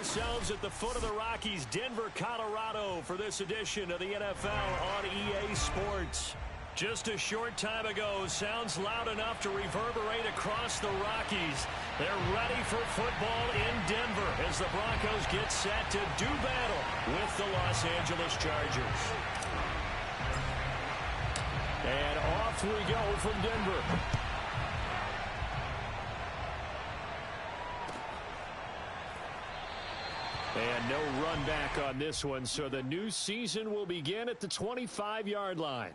ourselves at the foot of the Rockies, Denver, Colorado, for this edition of the NFL on EA Sports. Just a short time ago, sounds loud enough to reverberate across the Rockies. They're ready for football in Denver as the Broncos get set to do battle with the Los Angeles Chargers. And off we go from Denver. And no run back on this one, so the new season will begin at the 25-yard line.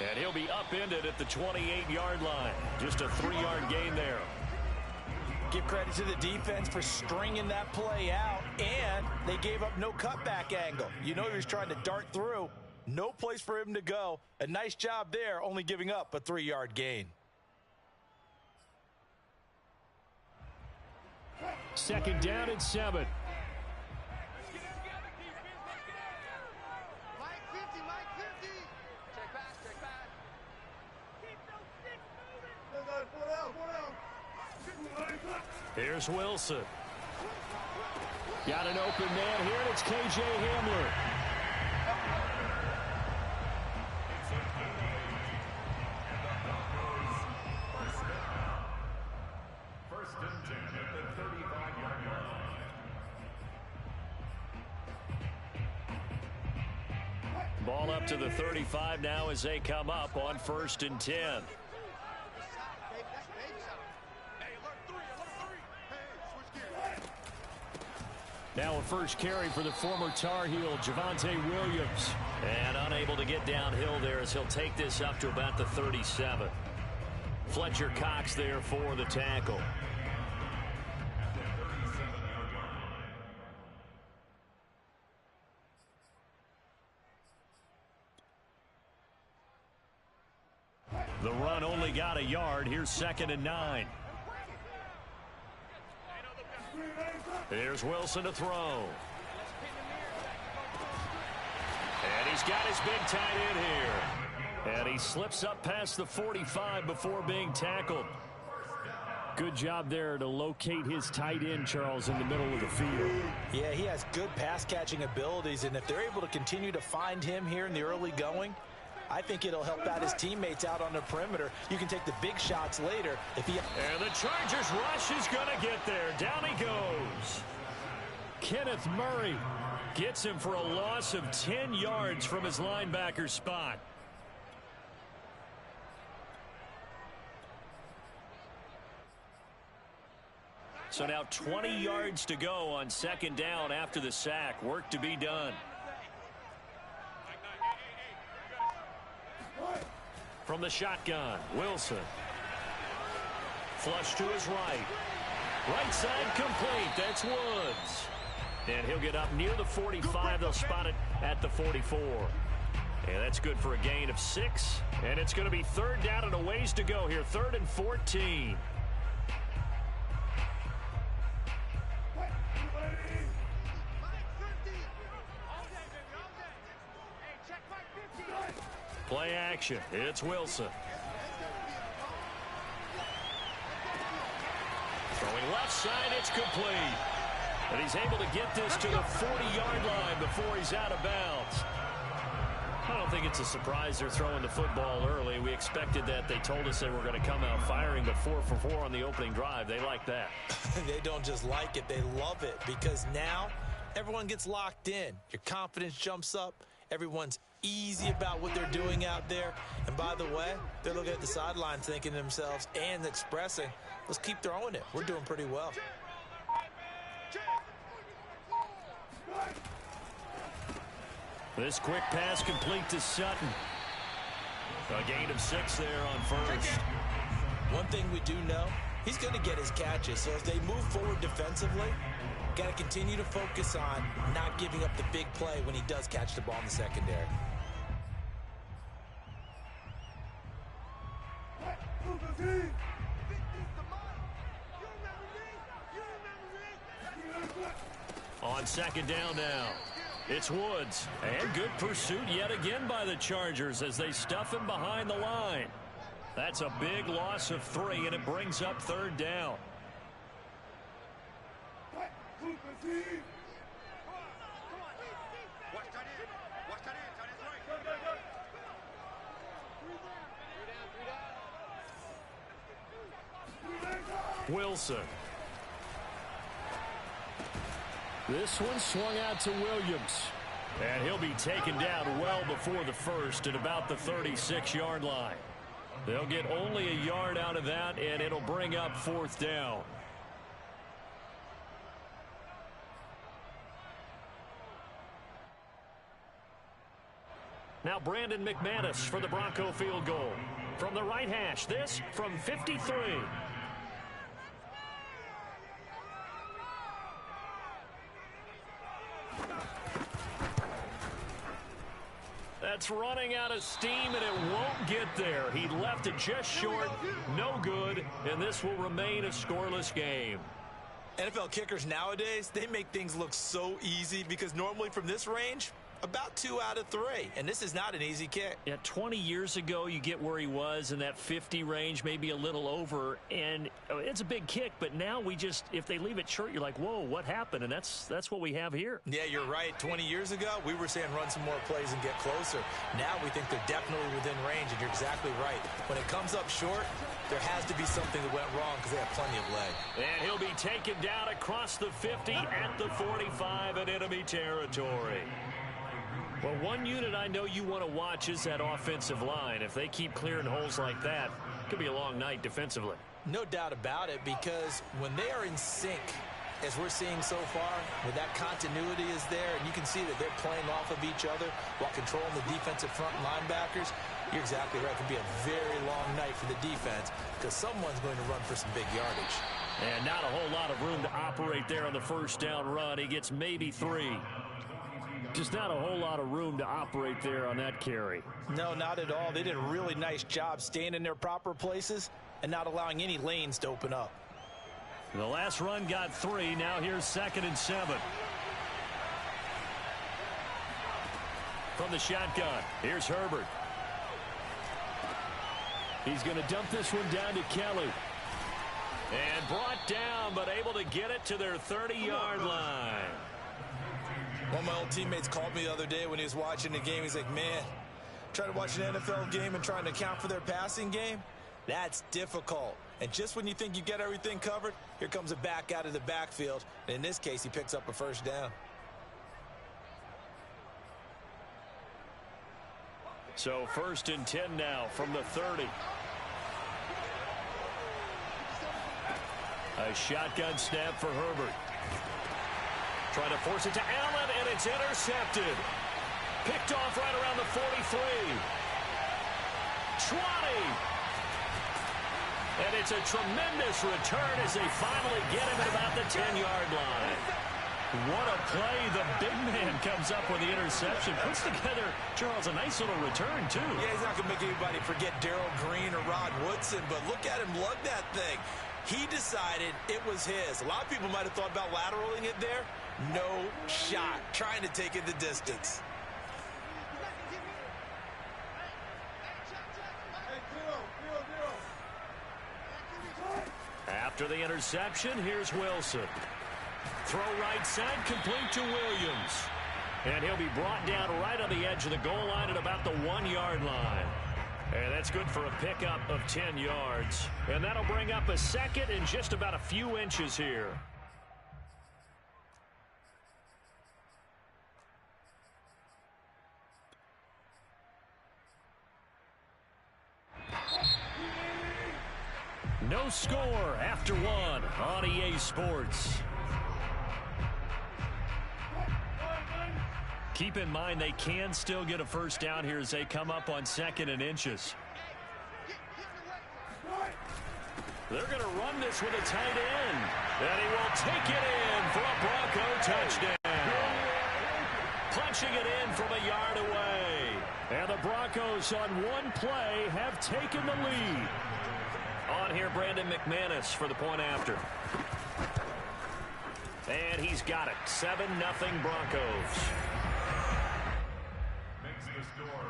And he'll be upended at the 28-yard line. Just a 3-yard gain there. Give credit to the defense for stringing that play out, and they gave up no cutback angle. You know he was trying to dart through. No place for him to go. A nice job there, only giving up a 3-yard gain. Second down and 7. Here's Wilson. Got an open man here, and it's K.J. Hamler. First and 10 at the 35-yard line. Ball up to the 35 now as they come up on 1st and 10. Now a first carry for the former Tar Heel, Javonte Williams. And unable to get downhill there as he'll take this up to about the 37. Fletcher Cox there for the tackle. The run only got a yard. Here's 2nd and 9. Here's Wilson to throw. And he's got his big tight end here. And he slips up past the 45 before being tackled. Good job there to locate his tight end, Charles, in the middle of the field. Yeah, he has good pass-catching abilities, and if they're able to continue to find him here in the early going, I think it'll help out his teammates out on the perimeter. You can take the big shots later. And the Chargers rush is going to get there. Down he goes. Kenneth Murray gets him for a loss of 10 yards from his linebacker spot. So now 20 yards to go on 2nd down after the sack. Work to be done. From the shotgun, Wilson. Flush to his right. Right side complete. That's Woods. And he'll get up near the 45. They'll spot it at the 44. And that's good for a gain of 6. And it's going to be 3rd down and a ways to go here. 3rd and 14. Play action. It's Wilson. Throwing left side, it's complete. And he's able to get this to the 40-yard line before he's out of bounds. I don't think it's a surprise they're throwing the football early. We expected that. They told us they were going to come out firing, but 4 for 4 on the opening drive. They like that. They don't just like it, they love it, because now everyone gets locked in. Your confidence jumps up. Everyone's easy about what they're doing out there. And by the way, they're looking at the sideline thinking to themselves and expressing, let's keep throwing it. We're doing pretty well. This quick pass complete to Sutton. A gain of 6 there on 1st. One thing we do know, he's going to get his catches. So as they move forward defensively, got to continue to focus on not giving up the big play when he does catch the ball in the secondary. On second down now, it's Woods. And good pursuit yet again by the Chargers as they stuff him behind the line. That's a big loss of 3, and it brings up third down. Wilson. This one swung out to Williams. And he'll be taken down well before the first at about the 36-yard line. They'll get only a yard out of that, and it'll bring up fourth down. Now Brandon McManus for the Bronco field goal. From the right hash, this from 53. That's running out of steam, and it won't get there. He left it just short, no good, and this will remain a scoreless game. NFL kickers nowadays, they make things look so easy because normally from this range, about 2 out of 3, and this is not an easy kick. Yeah, 20 years ago, you get where he was in that 50 range, maybe a little over, and it's a big kick, but now we just, if they leave it short, you're like, whoa, what happened? And that's what we have here. Yeah, you're right. 20 years ago, we were saying run some more plays and get closer. Now we think they're definitely within range, and you're exactly right. When it comes up short, there has to be something that went wrong because they have plenty of leg. And he'll be taken down across the 50 at the 45 in enemy territory. Well, one unit I know you want to watch is that offensive line. If they keep clearing holes like that, it could be a long night defensively. No doubt about it, because when they are in sync, as we're seeing so far, when that continuity is there, and you can see that they're playing off of each other while controlling the defensive front linebackers, you're exactly right. It could be a very long night for the defense because someone's going to run for some big yardage. And not a whole lot of room to operate there on the first down run. He gets maybe 3. Just not a whole lot of room to operate there on that carry. No, not at all. They did a really nice job staying in their proper places and not allowing any lanes to open up. The last run got 3. Now here's 2nd and 7. From the shotgun, here's Herbert. He's going to dump this one down to Kelly. And brought down, but able to get it to their 30-yard line. One of my old teammates called me the other day when he was watching the game. He's like, man, trying to watch an NFL game and trying to account for their passing game, that's difficult. And just when you think you get everything covered, here comes a back out of the backfield. And in this case, he picks up a first down. So 1st and 10 now from the 30. A shotgun snap for Herbert. Trying to force it to Allen, and it's intercepted. Picked off right around the 43. 20. And it's a tremendous return as they finally get him at about the 10-yard line. What a play. The big man comes up with the interception. Puts together, Charles, a nice little return, too. Yeah, he's not going to make anybody forget Darrell Green or Rod Woodson, but look at him lug that thing. He decided it was his. A lot of people might have thought about lateraling it there. No shot. Trying to take it the distance. After the interception, here's Wilson. Throw right side, complete to Williams. And he'll be brought down right on the edge of the goal line at about the 1-yard line. And that's good for a pickup of 10 yards. And that'll bring up a 2nd and just about a few inches here. No score after 1 on EA Sports. Keep in mind they can still get a first down here as they come up on 2nd and inches. They're going to run this with a tight end. And he will take it in for a Bronco touchdown. Punching it in from a yard away. And the Broncos on one play have taken the lead. On here, Brandon McManus for the point after. And he's got it. 7-0 Broncos. Makes the score.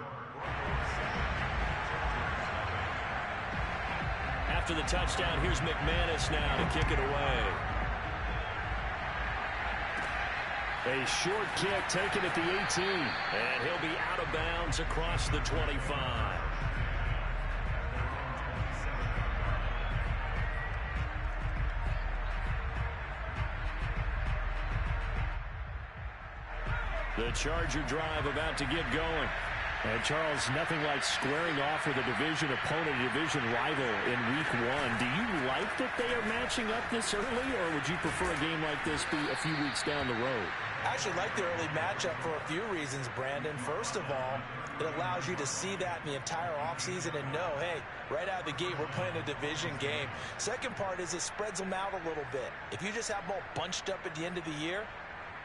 After the touchdown, here's McManus now to kick it away. A short kick taken at the 18. And he'll be out of bounds across the 25. The Charger drive about to get going. And Charles, nothing like squaring off with a division opponent, a division rival in week 1. Do you like that they are matching up this early, or would you prefer a game like this be a few weeks down the road? I actually like the early matchup for a few reasons, Brandon. First of all, it allows you to see that in the entire offseason and know, hey, right out of the gate, we're playing a division game. Second part is it spreads them out a little bit. If you just have them all bunched up at the end of the year,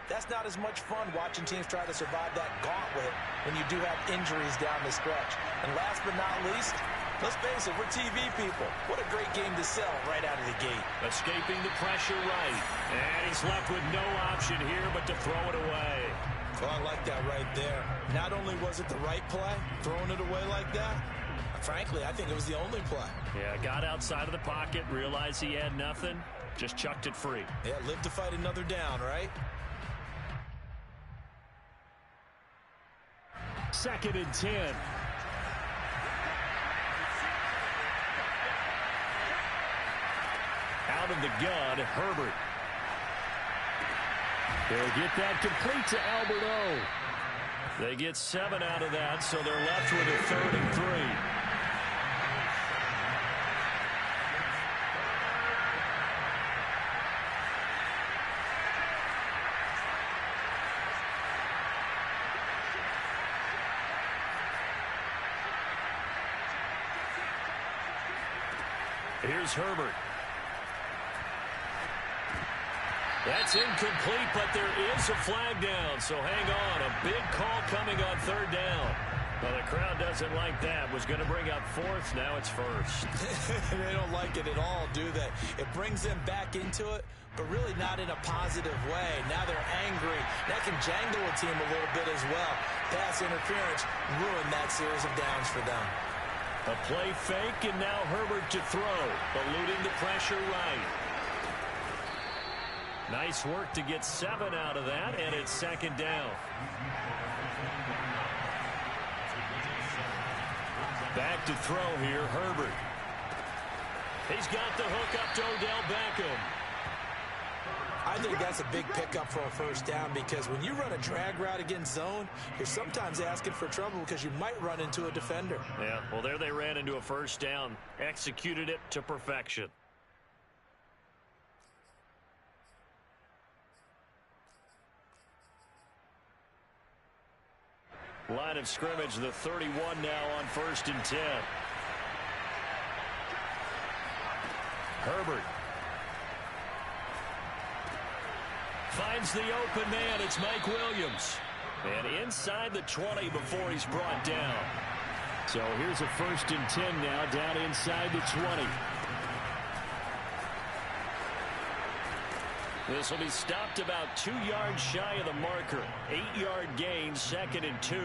that's not as much fun watching teams try to survive that gauntlet when you do have injuries down the stretch. And last but not least, let's face it, we're TV people. What a great game to sell right out of the gate. Escaping the pressure right. And he's left with no option here but to throw it away. Well, I like that right there. Not only was it the right play, throwing it away like that, frankly, I think it was the only play. Yeah, got outside of the pocket, realized he had nothing, just chucked it free. Yeah, live to fight another down, right? 2nd and 10. Out of the gun, Herbert. They'll get that complete to Albert O. They get 7 out of that, so they're left with a 3rd and 3. Here's Herbert. That's incomplete, but there is a flag down, so hang on. A big call coming on 3rd down. Well, the crowd doesn't like that. Was going to bring up 4th, now it's 1st. They don't like it at all, do they? It brings them back into it, but really not in a positive way. Now they're angry. That can jangle a team a little bit as well. Pass interference ruined that series of downs for them. A play fake, and now Herbert to throw, eluding the pressure right. Nice work to get 7 out of that, and it's 2nd down. Back to throw here, Herbert. He's got the hook up to Odell Beckham. I think that's a big pickup for a 1st down because when you run a drag route against zone, you're sometimes asking for trouble because you might run into a defender. Yeah, well, there they ran into a 1st down, executed it to perfection. Line of scrimmage, the 31 now on 1st and 10. Herbert. Finds the open man. It's Mike Williams. And inside the 20 before he's brought down. So here's a 1st and 10 now down inside the 20. This will be stopped about 2 yards shy of the marker. 8-yard gain, 2nd and 2.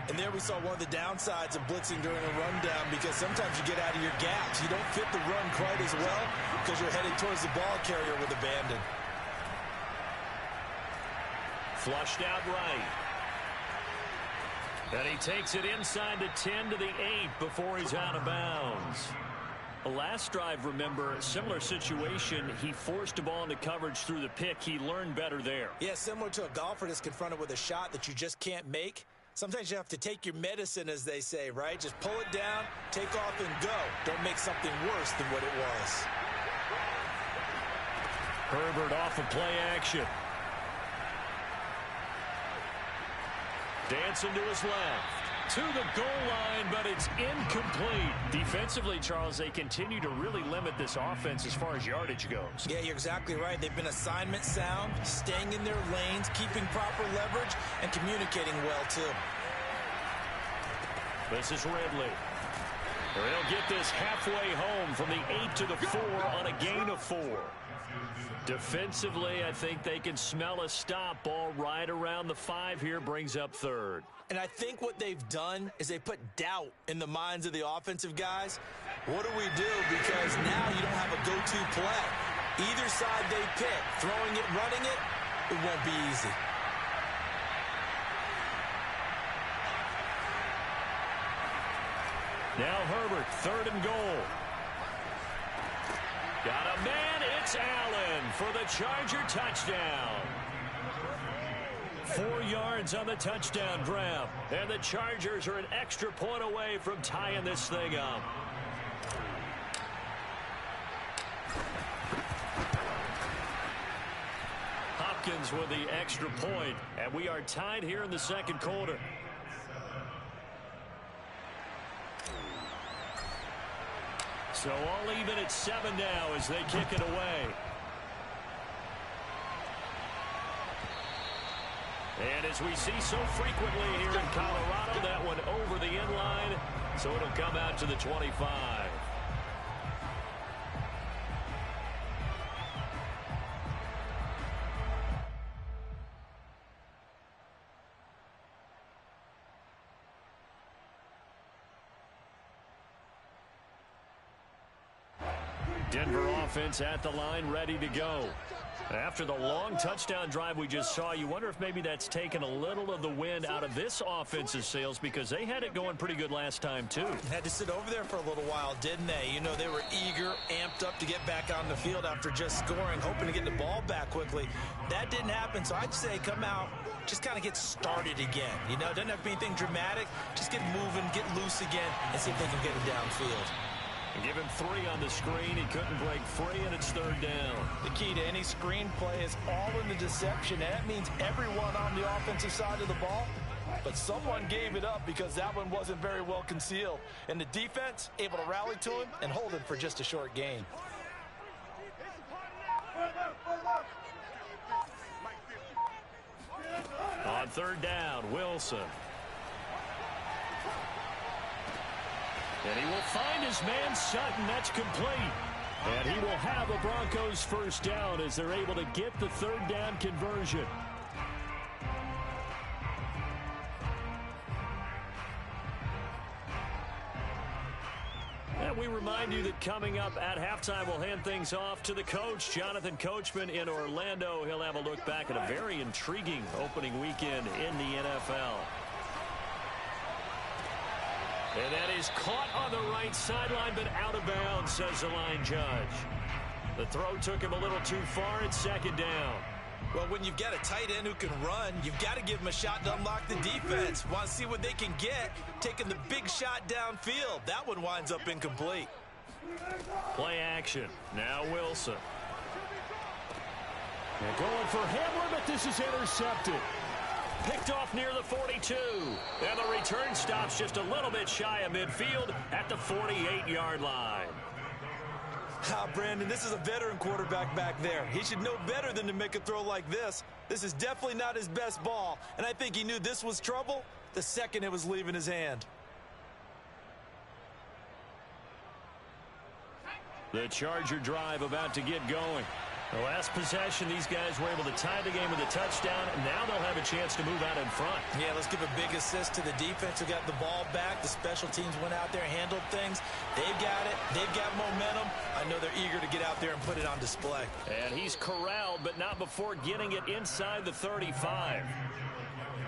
And there we saw one of the downsides of blitzing during a rundown because sometimes you get out of your gaps. You don't fit the run quite as well because you're headed towards the ball carrier with abandon. Flushed out right. And he takes it inside the 10 to the 8 before he's out of bounds. The last drive, remember, similar situation. He forced a ball into coverage through the pick. He learned better there. Yeah, similar to a golfer that's confronted with a shot that you just can't make. Sometimes you have to take your medicine, as they say, right? Just pull it down, take off, and go. Don't make something worse than what it was. Herbert off of play action. Dancing to his left. To the goal line, but it's incomplete. Defensively, Charles, they continue to really limit this offense as far as yardage goes. Yeah, you're exactly right. They've been assignment sound, staying in their lanes, keeping proper leverage, and communicating well, too. This is Ridley. He'll get this halfway home from the 8 to the 4 on a gain of 4. Defensively, I think they can smell a stop. Ball right around the 5 here, brings up third. And I think what they've done is they put doubt in the minds of the offensive guys. What do we do? Because now you don't have a go-to play. Either side they pick, throwing it, running it, it won't be easy. Now Herbert, 3rd and goal. Got a man, it's Allen for the Charger touchdown. 4 yards on the touchdown grab. And the Chargers are an extra point away from tying this thing up. Hopkins with the extra point, and we are tied here in the second quarter. So all even at 7 now as they kick it away. And as we see so frequently here in Colorado, that one over the end line, so it'll come out to the 25. Denver offense at the line, ready to go. After the long touchdown drive we just saw, you wonder if maybe that's taken a little of the wind out of this offense's sails, because they had it going pretty good last time, too. Had to sit over there for a little while, didn't they? You know, they were eager, amped up to get back on the field after just scoring, hoping to get the ball back quickly. That didn't happen, so I'd say come out, just kind of get started again. You know, it doesn't have to be anything dramatic. Just get moving, get loose again, and see if they can get it downfield. Give him 3 on the screen. He couldn't break free, and it's 3rd down. The key to any screen play is all in the deception, and that means everyone on the offensive side of the ball. But someone gave it up because that one wasn't very well concealed. And the defense able to rally to him and hold him for just a short gain. On 3rd down, Wilson. And he will find his man Sutton. That's complete. And he will have a Broncos first down as they're able to get the 3rd down conversion. And we remind you that coming up at halftime, we'll hand things off to the coach, Jonathan Coachman in Orlando. He'll have a look back at a very intriguing opening weekend in the NFL. And that is caught on the right sideline, but out of bounds, says the line judge. The throw took him a little too far. It's 2nd down. Well, when you've got a tight end who can run, you've got to give him a shot to unlock the defense. Want to see what they can get, taking the big shot downfield. That one winds up incomplete. Play action. Now Wilson. They're going for Hamler, but this is intercepted. Picked off near the 42. And the return stops just a little bit shy of midfield at the 48-yard line. Brandon, this is a veteran quarterback back there. He should know better than to make a throw like this. This is definitely not his best ball, and I think he knew this was trouble the second it was leaving his hand. The Charger drive about to get going. The last possession, these guys were able to tie the game with a touchdown, and now they'll have a chance to move out in front. Yeah, let's give a big assist to the defense who got the ball back. The special teams went out there, handled things. They've got it. They've got momentum. I know they're eager to get out there and put it on display. And he's corralled, but not before getting it inside the 35.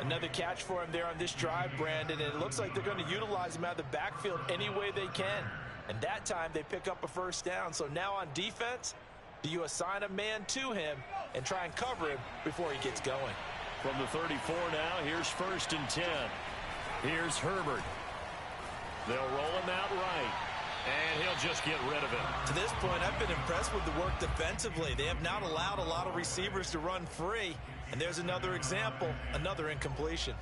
Another catch for him there on this drive, Brandon, and it looks like they're going to utilize him out of the backfield any way they can. And that time they pick up a first down. So now on defense, do you assign a man to him and try and cover him before he gets going? From the 34 now, here's 1st and 10. Here's Herbert. They'll roll him out right, and he'll just get rid of it. To this point, I've been impressed with the work defensively. They have not allowed a lot of receivers to run free. And there's another example, another incompletion.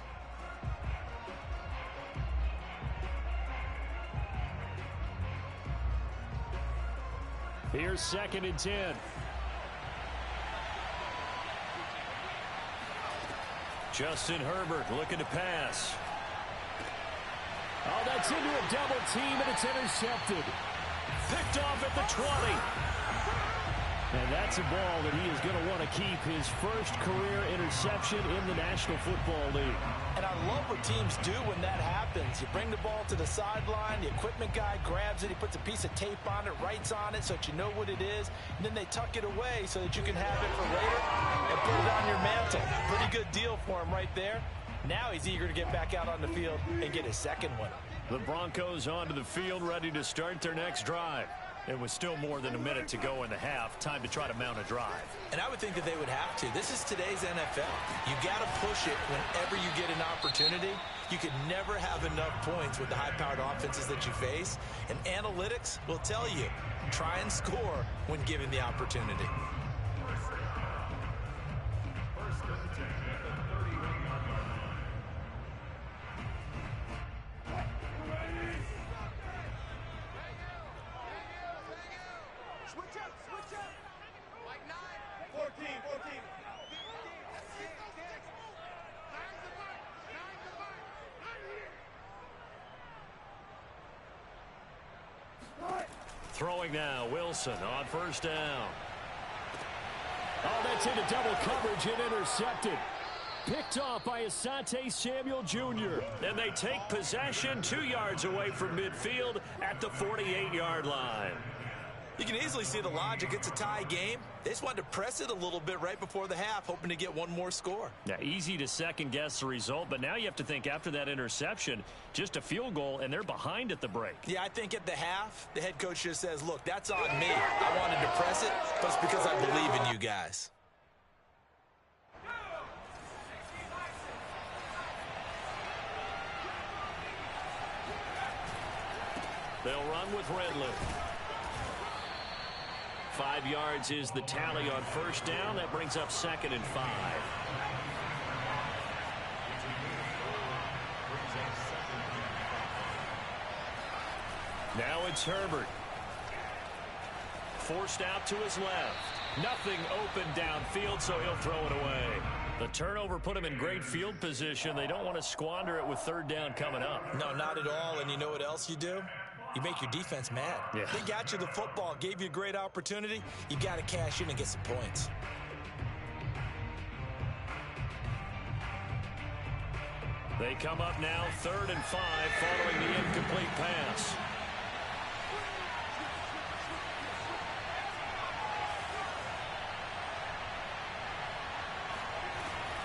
Here's 2nd and 10. Justin Herbert looking to pass. Oh, that's into a double team, and it's intercepted. Picked off at the 20. And that's a ball that he is going to want to keep, his first career interception in the National Football League. And I love what teams do when that happens. You bring the ball to the sideline, the equipment guy grabs it, he puts a piece of tape on it, writes on it so that you know what it is, and then they tuck it away so that you can have it for later and put it on your mantle. Pretty good deal for him right there. Now he's eager to get back out on the field and get his second one. The Broncos onto the field, ready to start their next drive. And with still more than a minute to go in the half, time to try to mount a drive. And I would think that they would have to. This is today's NFL. You got to push it whenever you get an opportunity. You can never have enough points with the high-powered offenses that you face. And analytics will tell you, try and score when given the opportunity. Throwing now, Wilson on first down. Oh, that's into double coverage and intercepted. Picked off by Asante Samuel Jr. And they take possession 2 yards away from midfield at the 48-yard line. You can easily see the logic. It's a tie game. They just wanted to press it a little bit right before the half, hoping to get one more score. Now, easy to second-guess the result, but now you have to think after that interception, just a field goal, and they're behind at the break. Yeah, I think at the half, the head coach just says, look, that's on me. I wanted to press it, but it's because I believe in you guys. They'll run with Redley. 5 yards is the tally on first down. That brings up 2nd and 5. Now it's Herbert. Forced out to his left. Nothing open downfield, so he'll throw it away. The turnover put him in great field position. They don't want to squander it with 3rd down coming up. No, not at all. And you know what else you do? You make your defense mad. Yeah. They got you the football, gave you a great opportunity. You got to cash in and get some points. They come up now 3rd and 5 following the incomplete pass.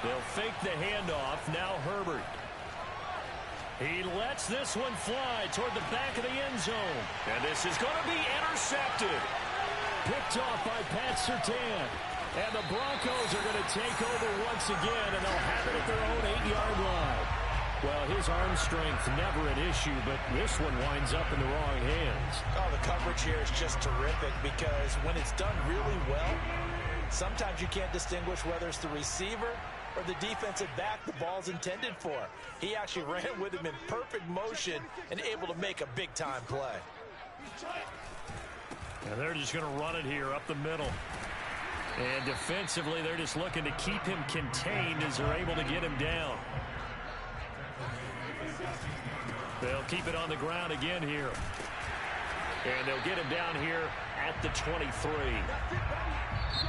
They'll fake the handoff. Now Herbert. He lets this one fly toward the back of the end zone. And this is going to be intercepted. Picked off by Pat Surtain. And the Broncos are going to take over once again, and they'll have it at their own 8-yard line. Well, his arm strength never an issue, but this one winds up in the wrong hands. Oh, the coverage here is just terrific because when it's done really well, sometimes you can't distinguish whether it's the receiver or the defensive back the ball's intended for. He actually ran with him in perfect motion and able to make a big-time play. And they're just going to run it here up the middle. And defensively, they're just looking to keep him contained as they're able to get him down. They'll keep it on the ground again here. And they'll get him down here at the 23.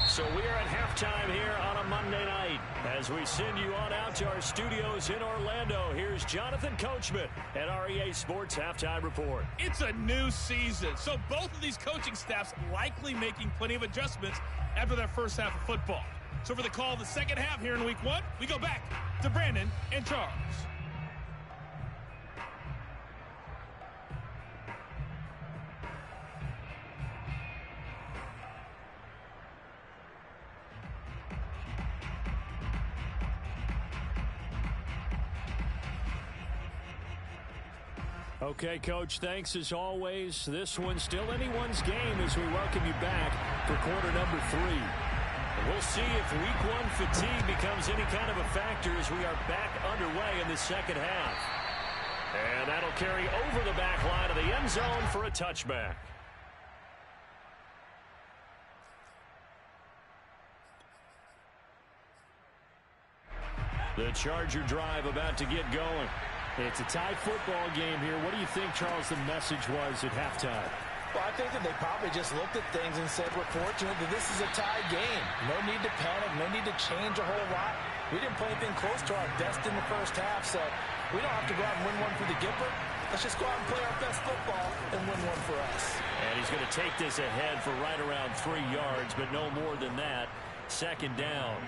So we are at halftime here on a Monday night. As we send you on out to our studios in Orlando, here's Jonathan Coachman at our EA Sports Halftime Report. It's a new season, so both of these coaching staffs likely making plenty of adjustments after their first half of football. So for the call of the second half here in Week 1, we go back to Brandon and Charles. Okay, Coach, thanks as always. This one's still anyone's game as we welcome you back for quarter number 3. And we'll see if Week 1 fatigue becomes any kind of a factor as we are back underway in the second half. And that'll carry over the back line of the end zone for a touchback. The Charger drive about to get going. It's a tie football game here. What do you think, Charles, the message was at halftime? Well, I think that they probably just looked at things and said, we're fortunate that this is a tie game. No need to panic, no need to change a whole lot. We didn't play anything close to our best in the first half, so we don't have to go out and win one for the Gipper. Let's just go out and play our best football and win one for us. And he's going to take this ahead for right around 3 yards, but no more than that. Second down.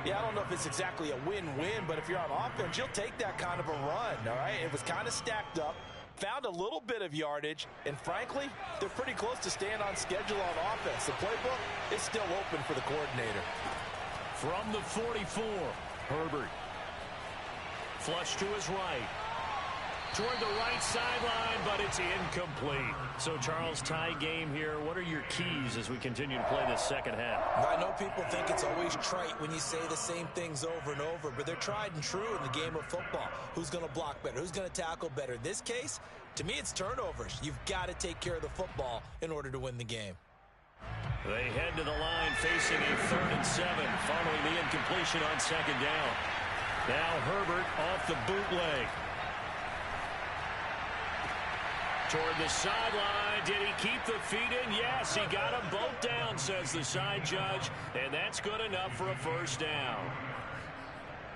Yeah, I don't know if it's exactly a win-win, but if you're on offense, you'll take that kind of a run, all right? It was kind of stacked up. Found a little bit of yardage, and frankly, they're pretty close to staying on schedule on offense. The playbook is still open for the coordinator. From the 44, Herbert. Flush to his right. Toward the right sideline, but it's incomplete. So, Charles, tie game here. What are your keys as we continue to play this second half? I know people think it's always trite when you say the same things over and over, but they're tried and true in the game of football. Who's going to block better? Who's going to tackle better? In this case, to me, it's turnovers. You've got to take care of the football in order to win the game. They head to the line facing a 3rd and 7 following the incompletion on second down. Now Herbert off the bootleg. Toward the sideline. Did he keep the feet in? Yes, he got them both down, says the side judge, and that's good enough for a first down.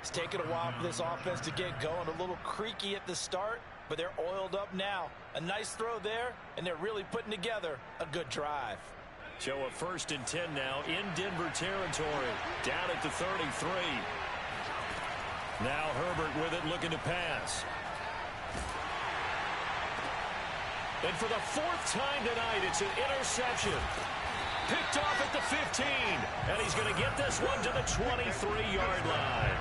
It's taken a while for this offense to get going. A little creaky at the start, but they're oiled up now. A nice throw there, and they're really putting together a good drive. So a 1st and 10 now in Denver territory. Down at the 33. Now Herbert with it, looking to pass. And for the 4th time tonight, it's an interception. Picked off at the 15. And he's going to get this one to the 23-yard line.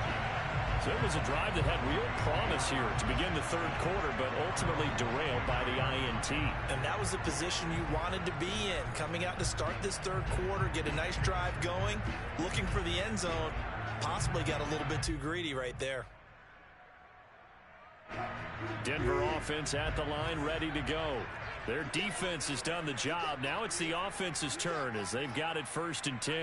So it was a drive that had real promise here to begin the 3rd quarter, but ultimately derailed by the INT. And that was the position you wanted to be in. Coming out to start this 3rd quarter, get a nice drive going, looking for the end zone. Possibly got a little bit too greedy right there. Denver offense at the line, ready to go. Their defense has done the job. Now it's the offense's turn as they've got it 1st and 10.